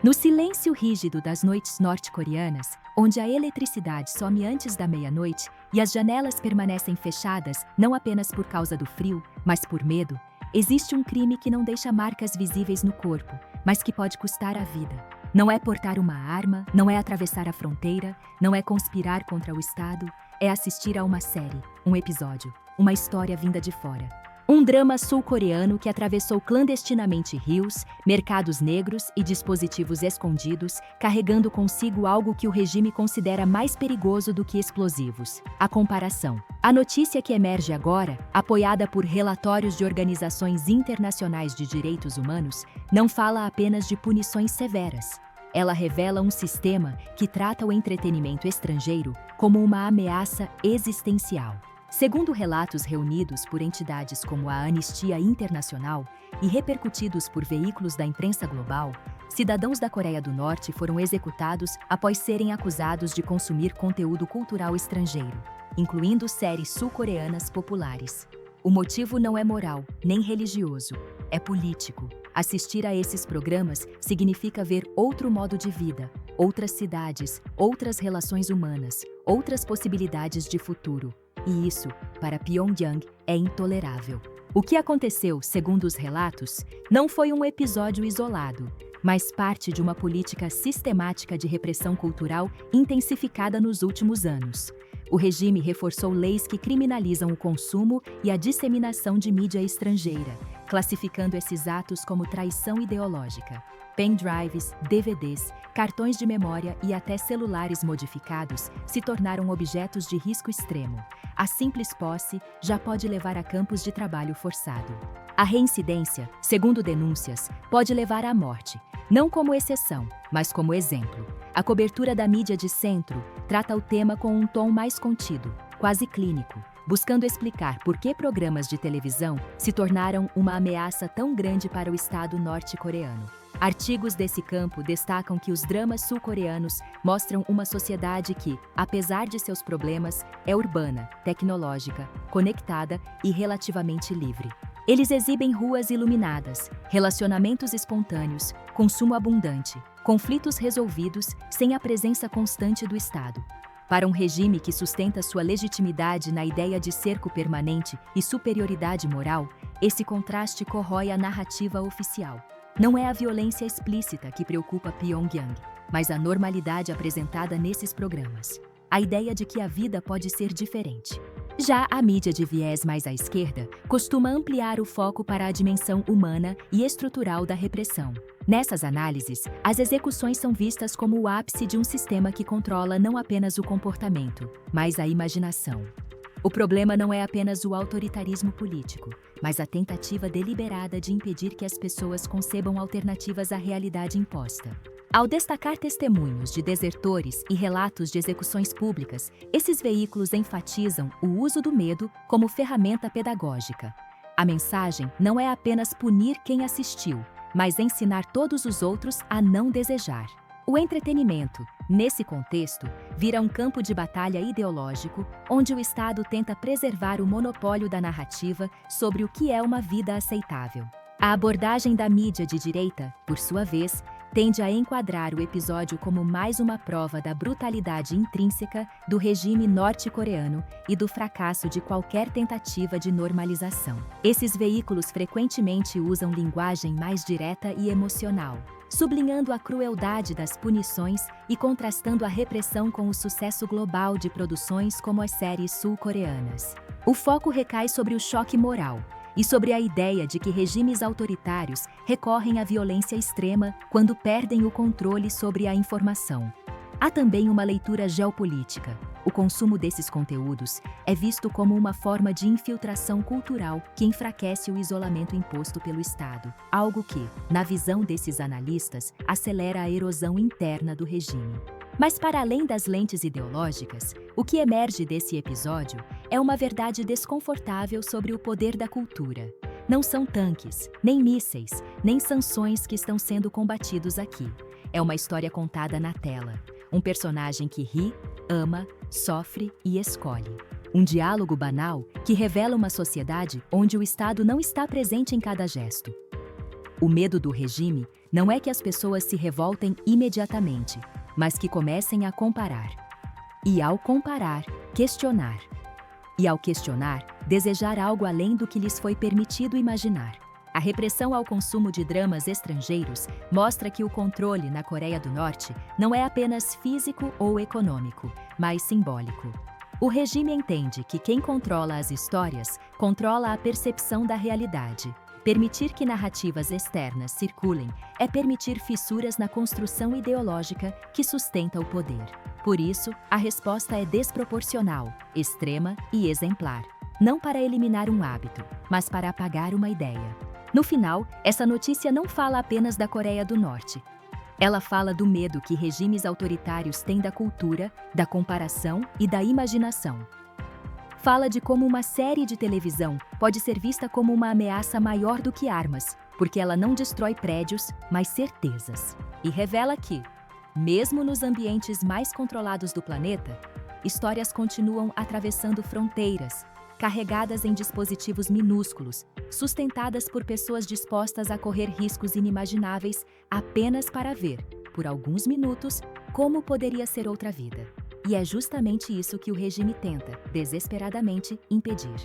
No silêncio rígido das noites norte-coreanas, onde a eletricidade some antes da meia-noite e as janelas permanecem fechadas não apenas por causa do frio, mas por medo, existe um crime que não deixa marcas visíveis no corpo, mas que pode custar a vida. Não é portar uma arma, não é atravessar a fronteira, não é conspirar contra o Estado, é assistir a uma série, um episódio, uma história vinda de fora. Um drama sul-coreano que atravessou clandestinamente rios, mercados negros e dispositivos escondidos, carregando consigo algo que o regime considera mais perigoso do que explosivos: a comparação. A notícia que emerge agora, apoiada por relatórios de organizações internacionais de direitos humanos, não fala apenas de punições severas. Ela revela um sistema que trata o entretenimento estrangeiro como uma ameaça existencial. Segundo relatos reunidos por entidades como a Anistia Internacional e repercutidos por veículos da imprensa global, cidadãos da Coreia do Norte foram executados após serem acusados de consumir conteúdo cultural estrangeiro, incluindo séries sul-coreanas populares. O motivo não é moral, nem religioso, é político. Assistir a esses programas significa ver outro modo de vida, outras cidades, outras relações humanas, outras possibilidades de futuro. E isso, para Pyongyang, é intolerável. O que aconteceu, segundo os relatos, não foi um episódio isolado, mas parte de uma política sistemática de repressão cultural intensificada nos últimos anos. O regime reforçou leis que criminalizam o consumo e a disseminação de mídia estrangeira, classificando esses atos como traição ideológica. Pendrives, DVDs, cartões de memória e até celulares modificados se tornaram objetos de risco extremo. A simples posse já pode levar a campos de trabalho forçado. A reincidência, segundo denúncias, pode levar à morte, não como exceção, mas como exemplo. A cobertura da mídia de centro trata o tema com um tom mais contido, quase clínico, buscando explicar por que programas de televisão se tornaram uma ameaça tão grande para o Estado norte-coreano. Artigos desse campo destacam que os dramas sul-coreanos mostram uma sociedade que, apesar de seus problemas, é urbana, tecnológica, conectada e relativamente livre. Eles exibem ruas iluminadas, relacionamentos espontâneos, consumo abundante, conflitos resolvidos sem a presença constante do Estado. Para um regime que sustenta sua legitimidade na ideia de cerco permanente e superioridade moral, esse contraste corrói a narrativa oficial. Não é a violência explícita que preocupa Pyongyang, mas a normalidade apresentada nesses programas. A ideia de que a vida pode ser diferente. Já a mídia de viés mais à esquerda costuma ampliar o foco para a dimensão humana e estrutural da repressão. Nessas análises, as execuções são vistas como o ápice de um sistema que controla não apenas o comportamento, mas a imaginação. O problema não é apenas o autoritarismo político, mas a tentativa deliberada de impedir que as pessoas concebam alternativas à realidade imposta. Ao destacar testemunhos de desertores e relatos de execuções públicas, esses veículos enfatizam o uso do medo como ferramenta pedagógica. A mensagem não é apenas punir quem assistiu, mas ensinar todos os outros a não desejar. O entretenimento, nesse contexto, vira um campo de batalha ideológico, onde o Estado tenta preservar o monopólio da narrativa sobre o que é uma vida aceitável. A abordagem da mídia de direita, por sua vez, tende a enquadrar o episódio como mais uma prova da brutalidade intrínseca do regime norte-coreano e do fracasso de qualquer tentativa de normalização. Esses veículos frequentemente usam linguagem mais direta e emocional, sublinhando a crueldade das punições e contrastando a repressão com o sucesso global de produções como as séries sul-coreanas. O foco recai sobre o choque moral e sobre a ideia de que regimes autoritários recorrem à violência extrema quando perdem o controle sobre a informação. Há também uma leitura geopolítica. O consumo desses conteúdos é visto como uma forma de infiltração cultural que enfraquece o isolamento imposto pelo Estado, algo que, na visão desses analistas, acelera a erosão interna do regime. Mas para além das lentes ideológicas, o que emerge desse episódio é uma verdade desconfortável sobre o poder da cultura. Não são tanques, nem mísseis, nem sanções que estão sendo combatidos aqui. É uma história contada na tela. Um personagem que ri, ama, sofre e escolhe. Um diálogo banal que revela uma sociedade onde o Estado não está presente em cada gesto. O medo do regime não é que as pessoas se revoltem imediatamente, mas que comecem a comparar. E ao comparar, questionar. E ao questionar, desejar algo além do que lhes foi permitido imaginar. A repressão ao consumo de dramas estrangeiros mostra que o controle na Coreia do Norte não é apenas físico ou econômico, mas simbólico. O regime entende que quem controla as histórias controla a percepção da realidade. Permitir que narrativas externas circulem é permitir fissuras na construção ideológica que sustenta o poder. Por isso, a resposta é desproporcional, extrema e exemplar. Não para eliminar um hábito, mas para apagar uma ideia. No final, essa notícia não fala apenas da Coreia do Norte. Ela fala do medo que regimes autoritários têm da cultura, da comparação e da imaginação. Fala de como uma série de televisão pode ser vista como uma ameaça maior do que armas, porque ela não destrói prédios, mas certezas. E revela que, mesmo nos ambientes mais controlados do planeta, histórias continuam atravessando fronteiras, carregadas em dispositivos minúsculos, sustentadas por pessoas dispostas a correr riscos inimagináveis apenas para ver, por alguns minutos, como poderia ser outra vida. E é justamente isso que o regime tenta, desesperadamente, impedir.